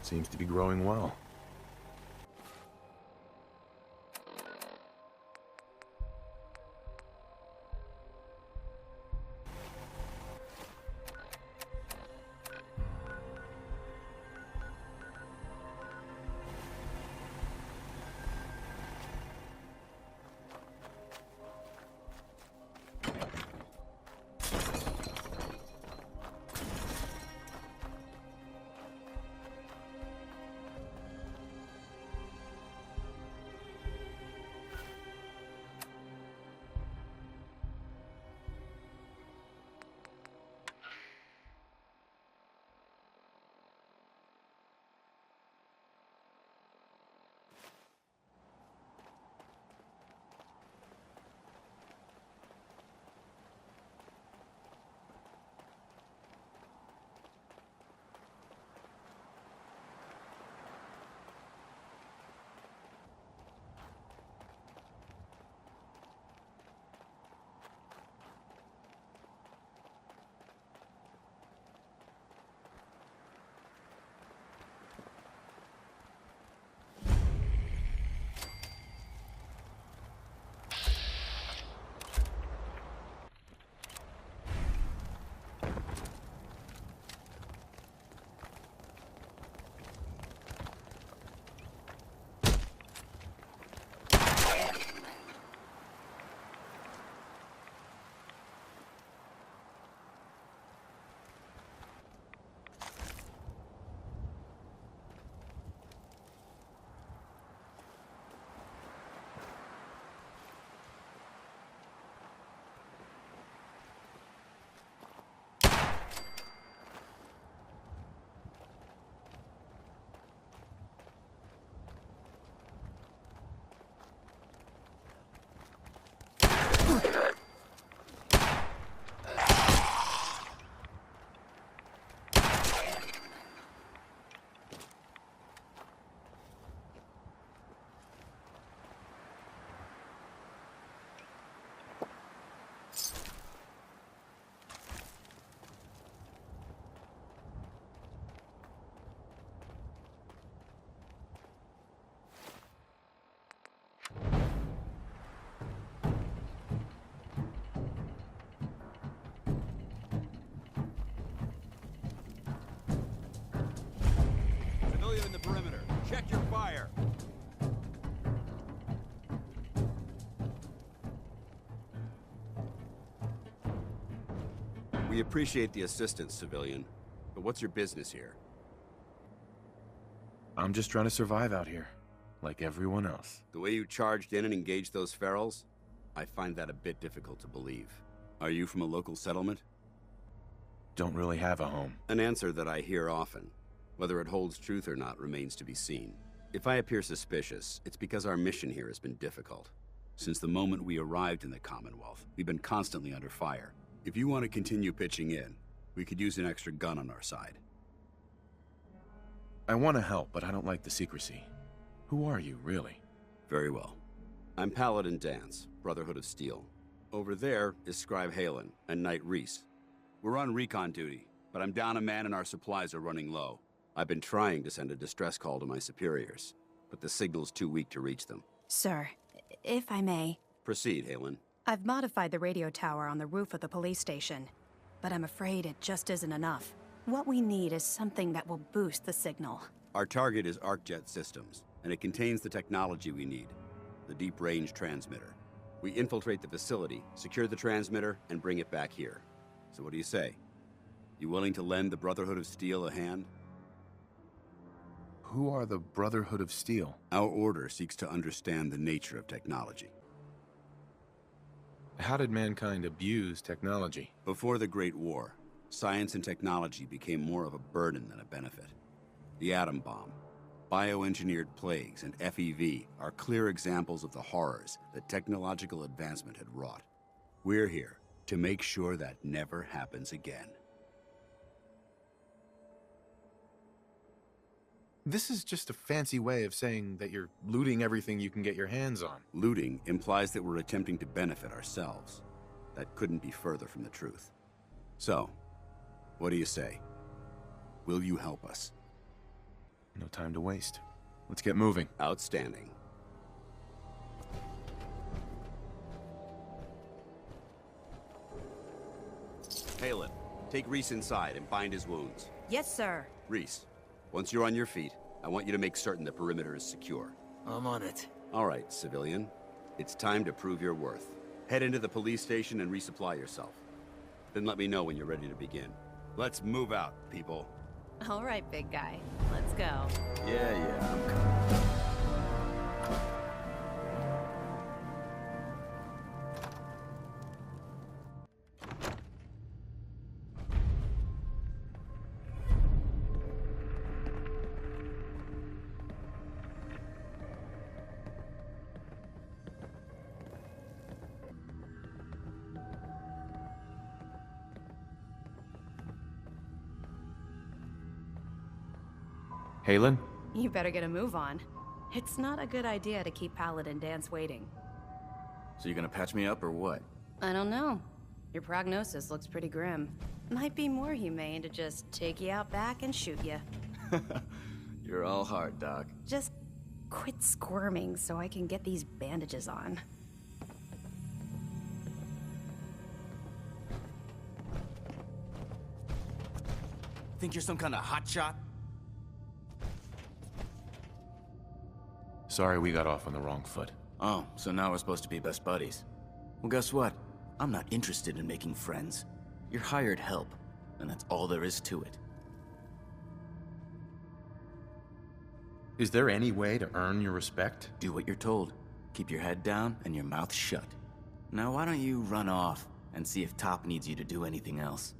Seems to be growing well. In the perimeter. Check your fire. We appreciate the assistance, civilian. But what's your business here? I'm just trying to survive out here, like everyone else. The way you charged in and engaged those ferals, I find that a bit difficult to believe. Are you from a local settlement? Don't really have a home. An answer that I hear often. Whether it holds truth or not remains to be seen. If I appear suspicious, it's because our mission here has been difficult. Since the moment we arrived in the Commonwealth, we've been constantly under fire. If you want to continue pitching in, we could use an extra gun on our side. I want to help, but I don't like the secrecy. Who are you, really? Very well. I'm Paladin Dance, Brotherhood of Steel. Over there is Scribe Halen and Knight Reese. We're on recon duty, but I'm down a man and our supplies are running low. I've been trying to send a distress call to my superiors, but the signal's too weak to reach them. Sir, if I may... Proceed, Halen. I've modified the radio tower on the roof of the police station, but I'm afraid it just isn't enough. What we need is something that will boost the signal. Our target is ArcJet Systems, and it contains the technology we need, the deep-range transmitter. We infiltrate the facility, secure the transmitter, and bring it back here. So what do you say? You willing to lend the Brotherhood of Steel a hand? Who are the Brotherhood of Steel? Our order seeks to understand the nature of technology. How did mankind abuse technology? Before the Great War, science and technology became more of a burden than a benefit. The atom bomb, bioengineered plagues, and FEV are clear examples of the horrors that technological advancement had wrought. We're here to make sure that never happens again. This is just a fancy way of saying that you're looting everything you can get your hands on. Looting implies that we're attempting to benefit ourselves. That couldn't be further from the truth. So, what do you say? Will you help us? No time to waste. Let's get moving. Outstanding. Halen, take Reese inside and bind his wounds. Yes, sir. Reese, once you're on your feet, I want you to make certain the perimeter is secure. I'm on it. All right, civilian. It's time to prove your worth. Head into the police station and resupply yourself. Then let me know when you're ready to begin. Let's move out, people. All right, big guy. Let's go. Yeah, I'm coming. Halen? You better get a move on. It's not a good idea to keep Paladin Dance waiting. So you gonna patch me up or what? I don't know. Your prognosis looks pretty grim. Might be more humane to just take you out back and shoot you. You're all heart, Doc. Just quit squirming so I can get these bandages on. Think you're some kind of hotshot? Sorry we got off on the wrong foot. Oh, so now we're supposed to be best buddies. Well, guess what? I'm not interested in making friends. You're hired help, and that's all there is to it. Is there any way to earn your respect? Do what you're told. Keep your head down and your mouth shut. Now why don't you run off and see if Top needs you to do anything else?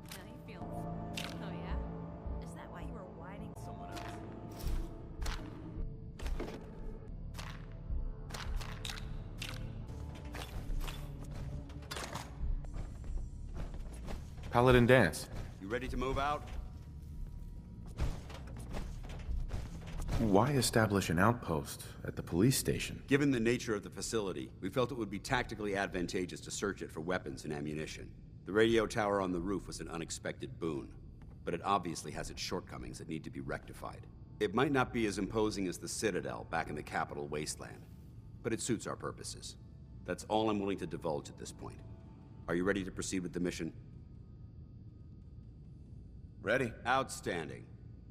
How you feeling? Oh yeah? Is that why you were whining so much? Paladin Dance. You ready to move out? Why establish an outpost at the police station? Given the nature of the facility, we felt it would be tactically advantageous to search it for weapons and ammunition. The radio tower on the roof was an unexpected boon, but it obviously has its shortcomings that need to be rectified. It might not be as imposing as the Citadel back in the capital wasteland, but it suits our purposes. That's all I'm willing to divulge at this point. Are you ready to proceed with the mission? Ready. Outstanding.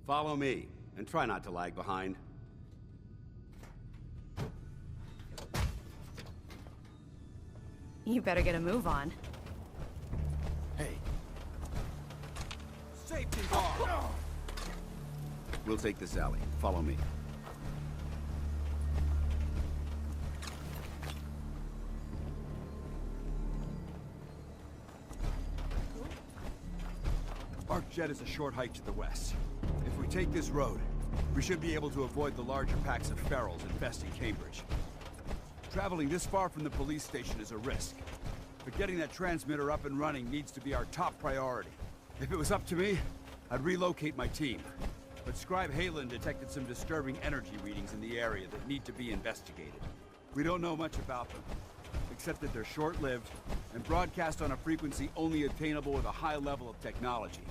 Follow me, and try not to lag behind. You better get a move on. Hey, Safety bar! We'll take this alley. Follow me. Arcjet is a short hike to the west. If we take this road, we should be able to avoid the larger packs of ferals infesting Cambridge. Traveling this far from the police station is a risk, but getting that transmitter up and running needs to be our top priority. If it was up to me, I'd relocate my team. But Scribe Halen detected some disturbing energy readings in the area that need to be investigated. We don't know much about them, except that they're short-lived and broadcast on a frequency only attainable with a high level of technology.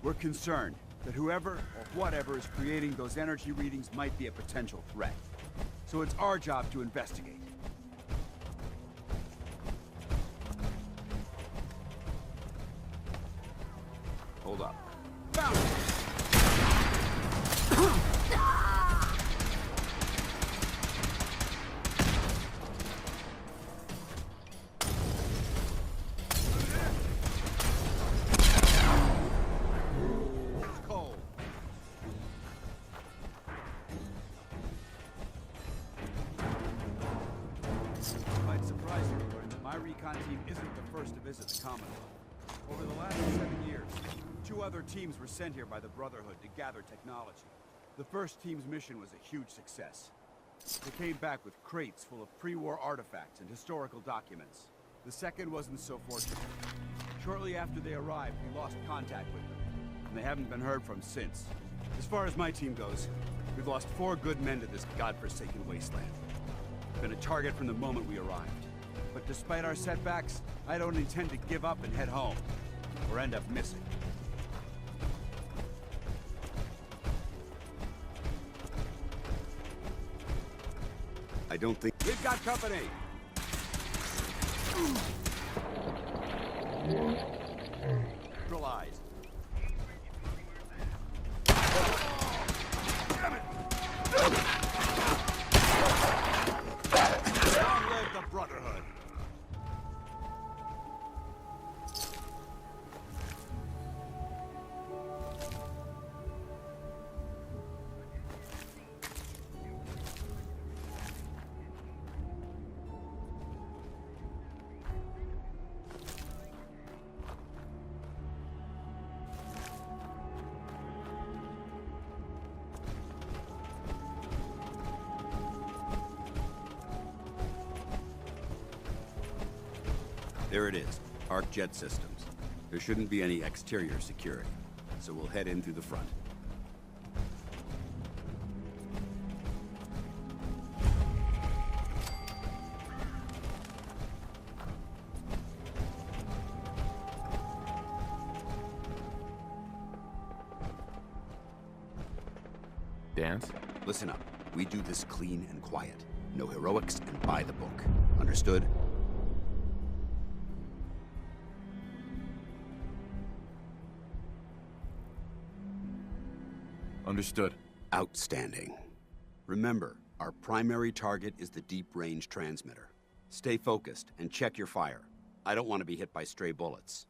We're concerned that whoever or whatever is creating those energy readings might be a potential threat. So it's our job to investigate. Hold up. Found it! Cold. recon team isn't the first to visit the Commonwealth. Over the last 7 years, 2 other teams were sent here by the Brotherhood to gather technology. The first team's mission was a huge success. They came back with crates full of pre-war artifacts and historical documents. The second wasn't so fortunate. Shortly after they arrived, we lost contact with them, and they haven't been heard from since. As far as my team goes, we've lost 4 good men to this godforsaken wasteland. Been a target from the moment we arrived. But despite our setbacks, I don't intend to give up and head home, or end up missing. I don't think... We've got company! Neutralized. Damn it! Long live the Brotherhood! There it is, Arc Jet Systems. There shouldn't be any exterior security, so we'll head in through the front. Dance? Listen up. We do this clean and quiet. No heroics and by the book. Understood? Understood. Outstanding. Remember, our primary target is the deep-range transmitter. Stay focused and check your fire. I don't want to be hit by stray bullets.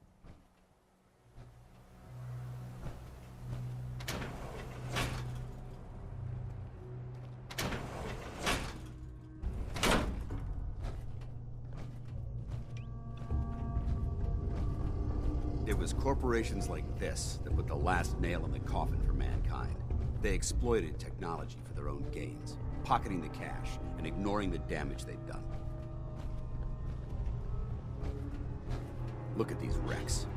It was corporations like this that put the last nail in the coffin for mankind. They exploited technology for their own gains, pocketing the cash and ignoring the damage they've done. Look at these wrecks.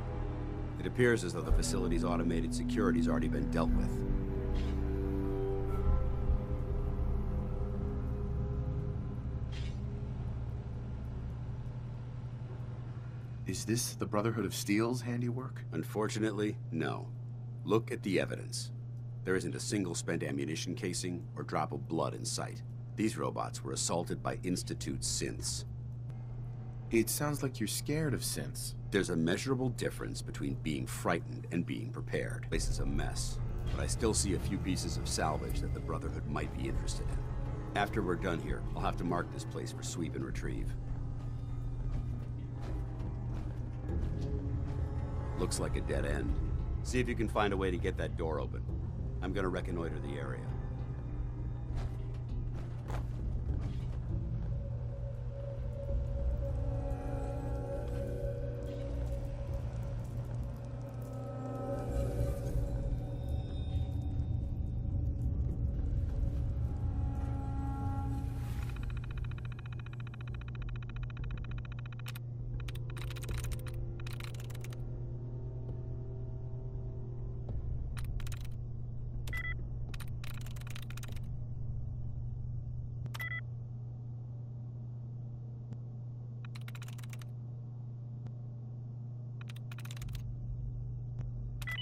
It appears as though the facility's automated security's already been dealt with. Is this the Brotherhood of Steel's handiwork? Unfortunately, no. Look at the evidence. There isn't a single spent ammunition casing or drop of blood in sight. These robots were assaulted by Institute synths. It sounds like you're scared of synths. There's a measurable difference between being frightened and being prepared. The place is a mess, but I still see a few pieces of salvage that the Brotherhood might be interested in. After we're done here, I'll have to mark this place for sweep and retrieve. Looks like a dead end. See if you can find a way to get that door open. I'm gonna reconnoiter the area.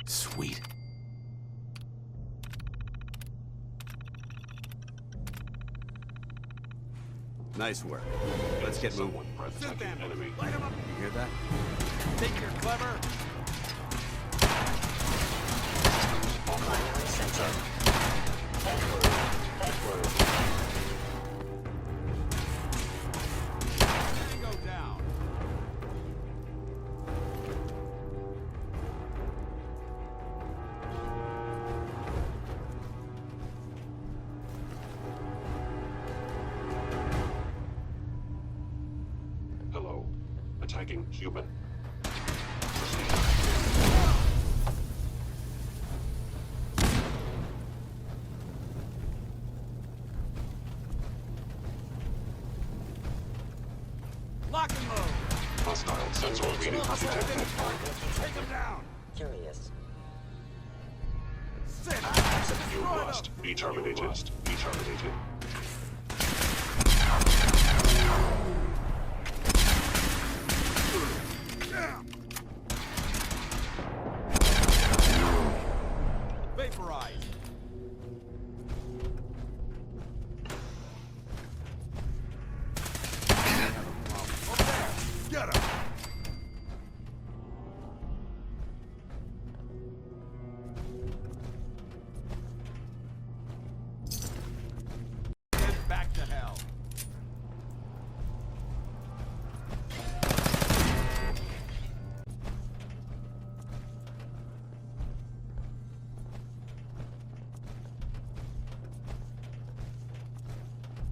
Sweet. Nice work. Let's get moving. Sit them! Light them up! You hear that? Think you're clever? Tango down. tagging human. Lock and load! Hostile sensor reading detected. Take him down! Curious. Sit! You must be terminated. Be terminated. Vaporize! Over there! Get him! Get back to hell!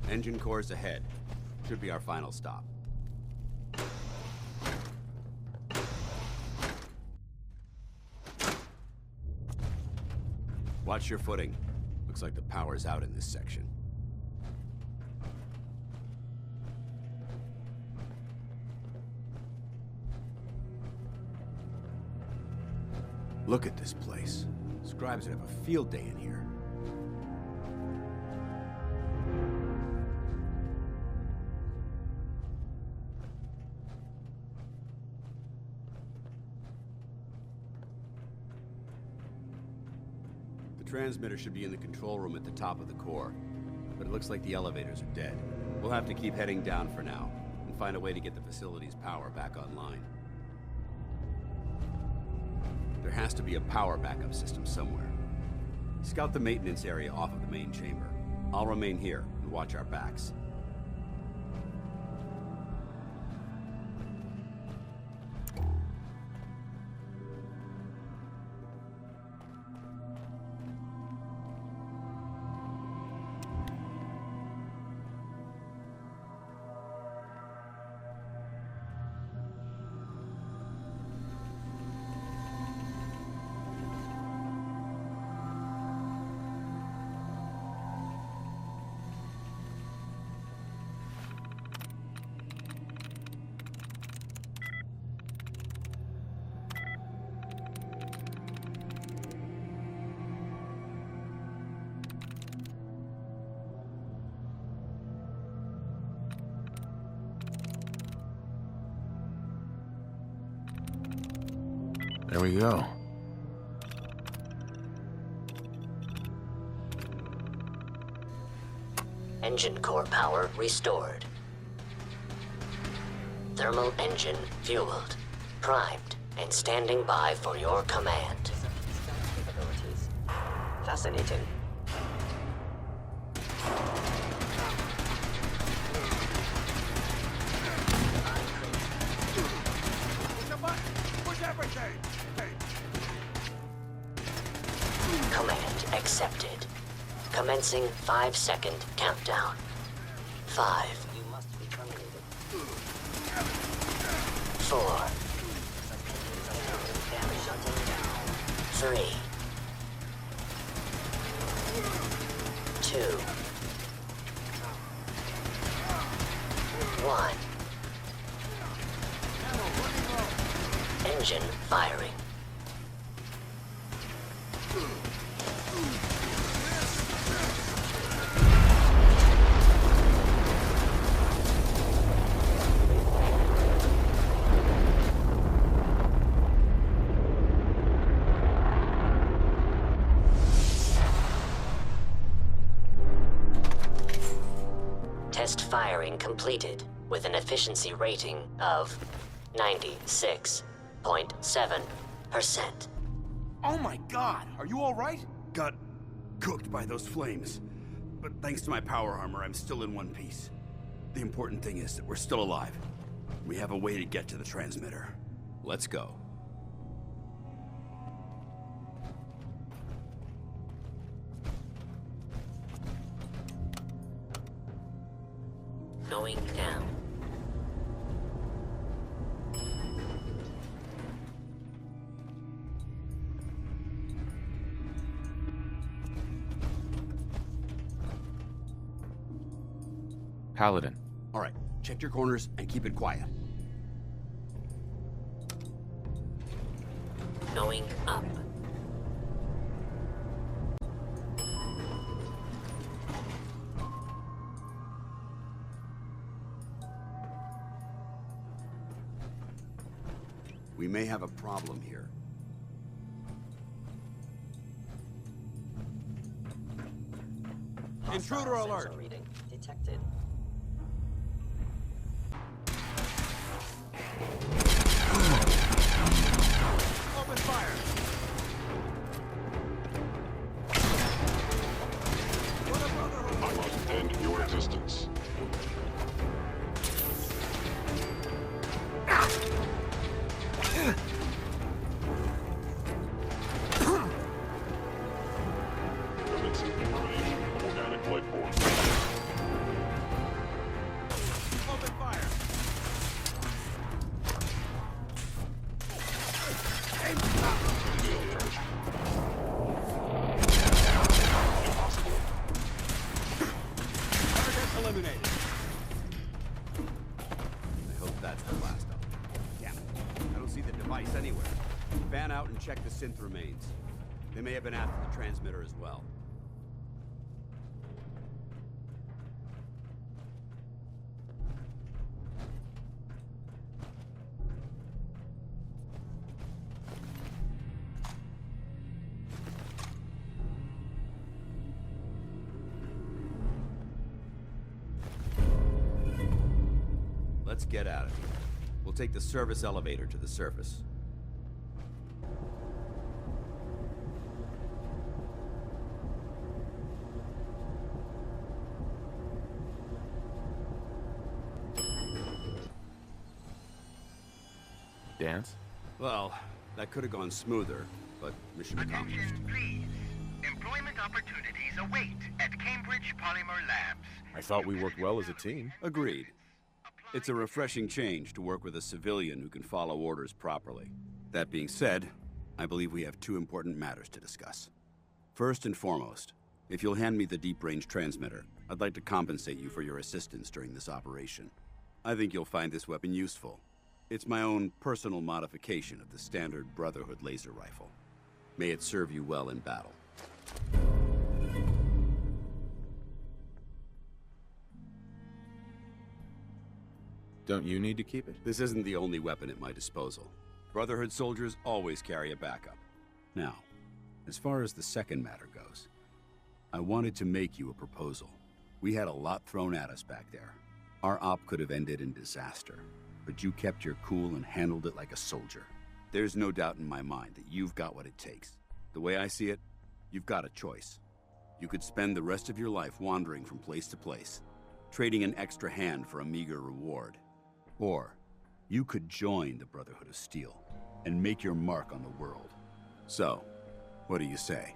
Engine cores ahead. Should be our final stop. Watch your footing. Looks like the power's out in this section. Look at this place. Scribes would have a field day in here. The transmitter should be in the control room at the top of the core, but it looks like the elevators are dead. We'll have to keep heading down for now, and find a way to get the facility's power back online. There has to be a power backup system somewhere. Scout the maintenance area off of the main chamber. I'll remain here and watch our backs. There we go. Engine core power restored. Thermal engine fueled, primed, and standing by for your command. Fascinating. Push the button! Push everything! Command accepted. Commencing 5-second countdown. 5. You must be terminated. 4. 3. 2. 1. Engine firing. Test firing completed with an efficiency rating of 96.7%. Oh my god! Are you alright? Got cooked by those flames. But thanks to my power armor, I'm still in one piece. The important thing is that we're still alive. We have a way to get to the transmitter. Let's go. Going down. Paladin. All right, check your corners and keep it quiet. Going up. We may have a problem here. Intruder Hostile alert! sensor reading detected. Open fire! I must end your existence. Commencing inclination of organic life form. Open fire! Impossible. Target eliminated. I hope that's the last of them. Damn it. I don't see the device anywhere. Fan out and check the synth remains. They may have been after the transmitter as well. Let's get out of here. We'll take the service elevator to the surface. Dance? Well, that could have gone smoother, but mission accomplished. Attention, please. Employment opportunities await at Cambridge Polymer Labs. I thought we worked well as a team. Agreed. It's a refreshing change to work with a civilian who can follow orders properly. That being said, I believe we have two important matters to discuss. First and foremost, if you'll hand me the deep-range transmitter, I'd like to compensate you for your assistance during this operation. I think you'll find this weapon useful. It's my own personal modification of the standard Brotherhood laser rifle. May it serve you well in battle. Don't you need to keep it? This isn't the only weapon at my disposal. Brotherhood soldiers always carry a backup. Now, as far as the second matter goes, I wanted to make you a proposal. We had a lot thrown at us back there. Our op could have ended in disaster, but you kept your cool and handled it like a soldier. There's no doubt in my mind that you've got what it takes. The way I see it, you've got a choice. You could spend the rest of your life wandering from place to place, trading an extra hand for a meager reward. Or, you could join the Brotherhood of Steel and make your mark on the world. So, what do you say?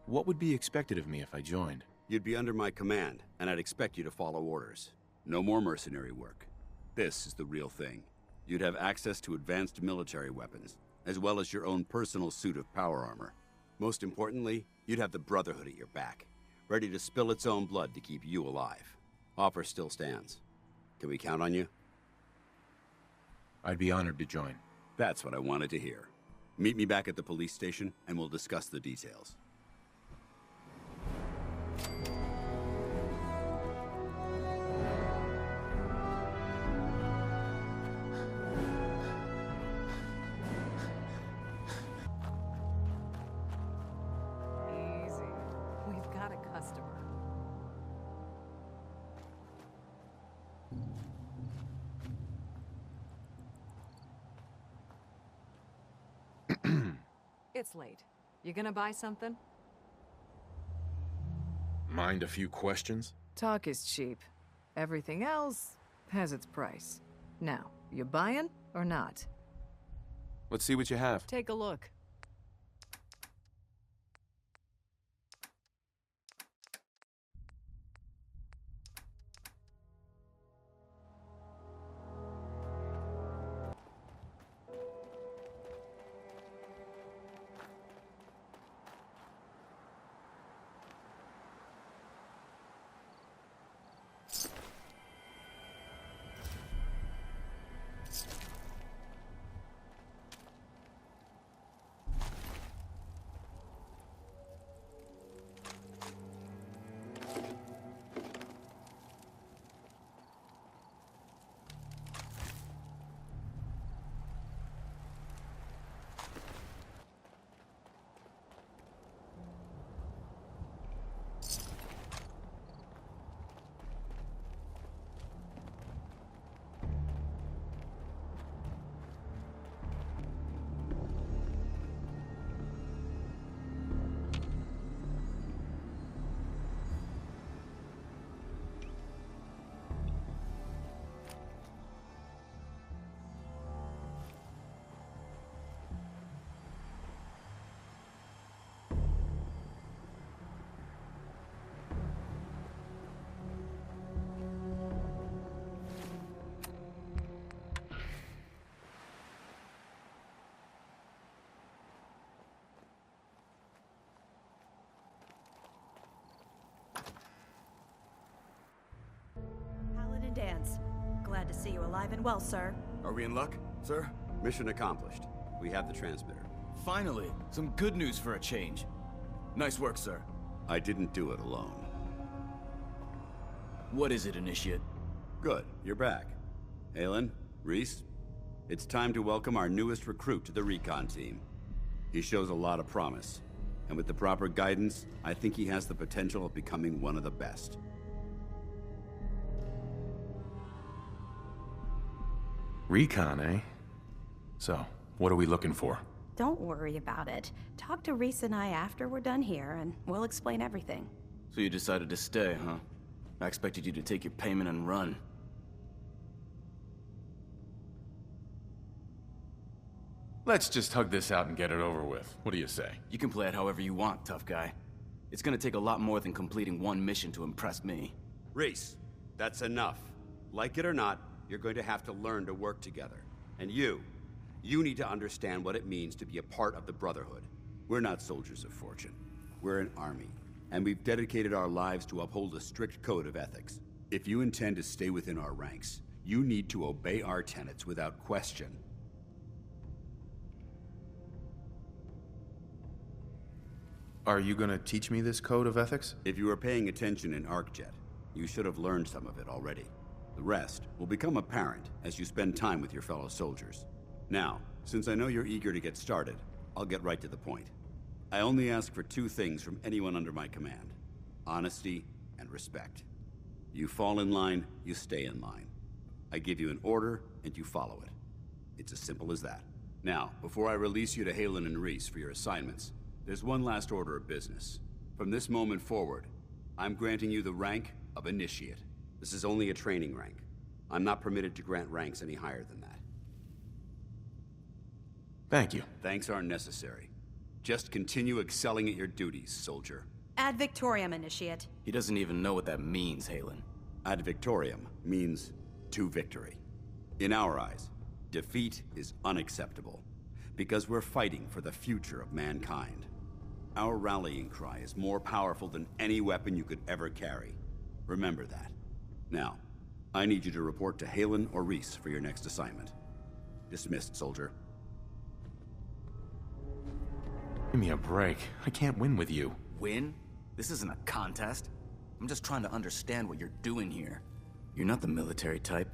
What would be expected of me if I joined? You'd be under my command, and I'd expect you to follow orders. No more mercenary work. This is the real thing. You'd have access to advanced military weapons, as well as your own personal suit of power armor. Most importantly, you'd have the Brotherhood at your back, ready to spill its own blood to keep you alive. Offer still stands. Can we count on you? I'd be honored to join. That's what I wanted to hear. Meet me back at the police station, and we'll discuss the details. Easy. We've got a customer. It's late. You gonna buy something? Mind a few questions? Talk is cheap. Everything else has its price. Now, you buying or not? Let's see what you have. Take a look. Alive and well, sir. Are we in luck, sir? Mission accomplished. We have the transmitter. Finally, some good news for a change. Nice work, sir. I didn't do it alone. What is it, Initiate? Good, you're back. Halen, Reese, it's time to welcome our newest recruit to the recon team. He shows a lot of promise, and with the proper guidance, I think he has the potential of becoming one of the best. Recon, eh? So, what are we looking for? Don't worry about it. Talk to Reese and I after we're done here, and we'll explain everything. So you decided to stay, huh? I expected you to take your payment and run. Let's just hug this out and get it over with. What do you say? You can play it however you want, tough guy. It's gonna take a lot more than completing one mission to impress me. Reese, that's enough. Like it or not, you're going to have to learn to work together. And you need to understand what it means to be a part of the Brotherhood. We're not soldiers of fortune. We're an army, and we've dedicated our lives to uphold a strict code of ethics. If you intend to stay within our ranks, you need to obey our tenets without question. Are you gonna teach me this code of ethics? If you were paying attention in ArcJet, you should have learned some of it already. The rest will become apparent as you spend time with your fellow soldiers. Now, since I know you're eager to get started, I'll get right to the point. I only ask for two things from anyone under my command: honesty and respect. You fall in line, you stay in line. I give you an order, and you follow it. It's as simple as that. Now, before I release you to Halen and Reese for your assignments, there's one last order of business. From this moment forward, I'm granting you the rank of Initiate. This is only a training rank. I'm not permitted to grant ranks any higher than that. Thank you. Thanks aren't necessary. Just continue excelling at your duties, soldier. Ad Victoriam, Initiate. He doesn't even know what that means, Halen. Ad Victoriam means to victory. In our eyes, defeat is unacceptable, because we're fighting for the future of mankind. Our rallying cry is more powerful than any weapon you could ever carry. Remember that. Now, I need you to report to Halen or Reese for your next assignment. Dismissed, soldier. Give me a break. I can't win with you. Win? This isn't a contest. I'm just trying to understand what you're doing here. You're not the military type.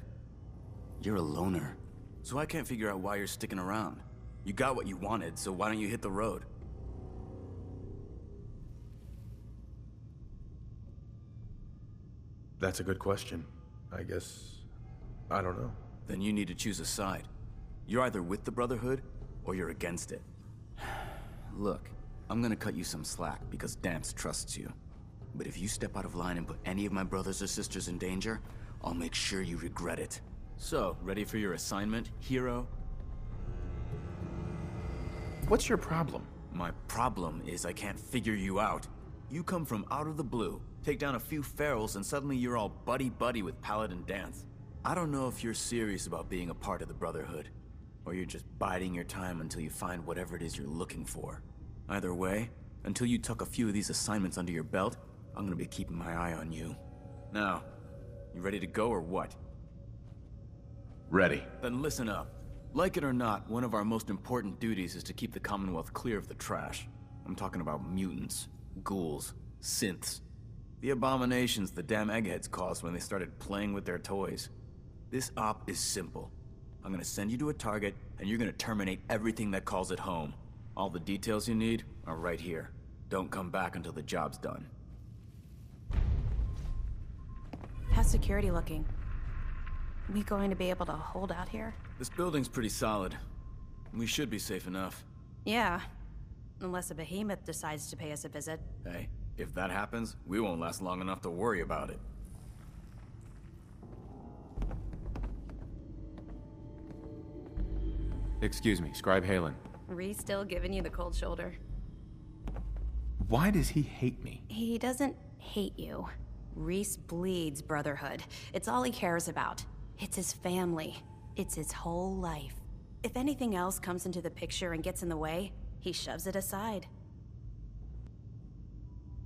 You're a loner. So I can't figure out why you're sticking around. You got what you wanted, so why don't you hit the road? That's a good question. I guess... I don't know. Then you need to choose a side. You're either with the Brotherhood, or you're against it. Look, I'm gonna cut you some slack because Dance trusts you. But if you step out of line and put any of my brothers or sisters in danger, I'll make sure you regret it. So, ready for your assignment, hero? What's your problem? My problem is I can't figure you out. You come from out of the blue, take down a few ferals, and suddenly you're all buddy-buddy with Paladin Dance. I don't know if you're serious about being a part of the Brotherhood, or you're just biding your time until you find whatever it is you're looking for. Either way, until you tuck a few of these assignments under your belt, I'm gonna be keeping my eye on you. Now, you ready to go or what? Ready. Then listen up. Like it or not, one of our most important duties is to keep the Commonwealth clear of the trash. I'm talking about mutants, ghouls, synths. The abominations the damn eggheads caused when they started playing with their toys. This op is simple. I'm gonna send you to a target, and you're gonna terminate everything that calls it home. All the details you need are right here. Don't come back until the job's done. How's security looking? We going to be able to hold out here? This building's pretty solid. We should be safe enough. Yeah. Unless a behemoth decides to pay us a visit. Hey, if that happens, we won't last long enough to worry about it. Excuse me, Scribe Halen. Reese still giving you the cold shoulder. Why does he hate me? He doesn't hate you. Reese bleeds Brotherhood. It's all he cares about. It's his family. It's his whole life. If anything else comes into the picture and gets in the way, he shoves it aside.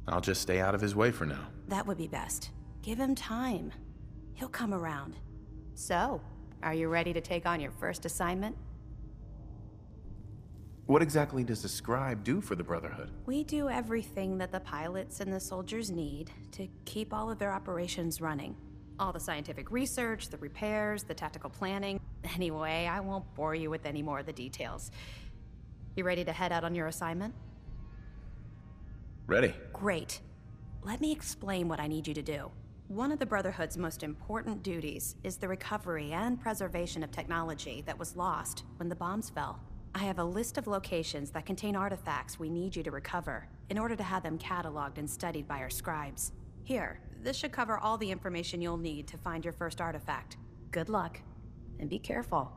I'll just stay out of his way for now. That would be best. Give him time. He'll come around. So, Are you ready to take on your first assignment? What exactly does the scribe do for the Brotherhood? We do everything that the pilots and the soldiers need to keep all of their operations running. All the scientific research, the repairs, the tactical planning. Anyway, I won't bore you with any more of the details. You ready to head out on your assignment? Ready. Great. Let me explain what I need you to do. One of the Brotherhood's most important duties is the recovery and preservation of technology that was lost when the bombs fell. I have a list of locations that contain artifacts we need you to recover in order to have them cataloged and studied by our scribes. Here, this should cover all the information you'll need to find your first artifact. Good luck, and be careful.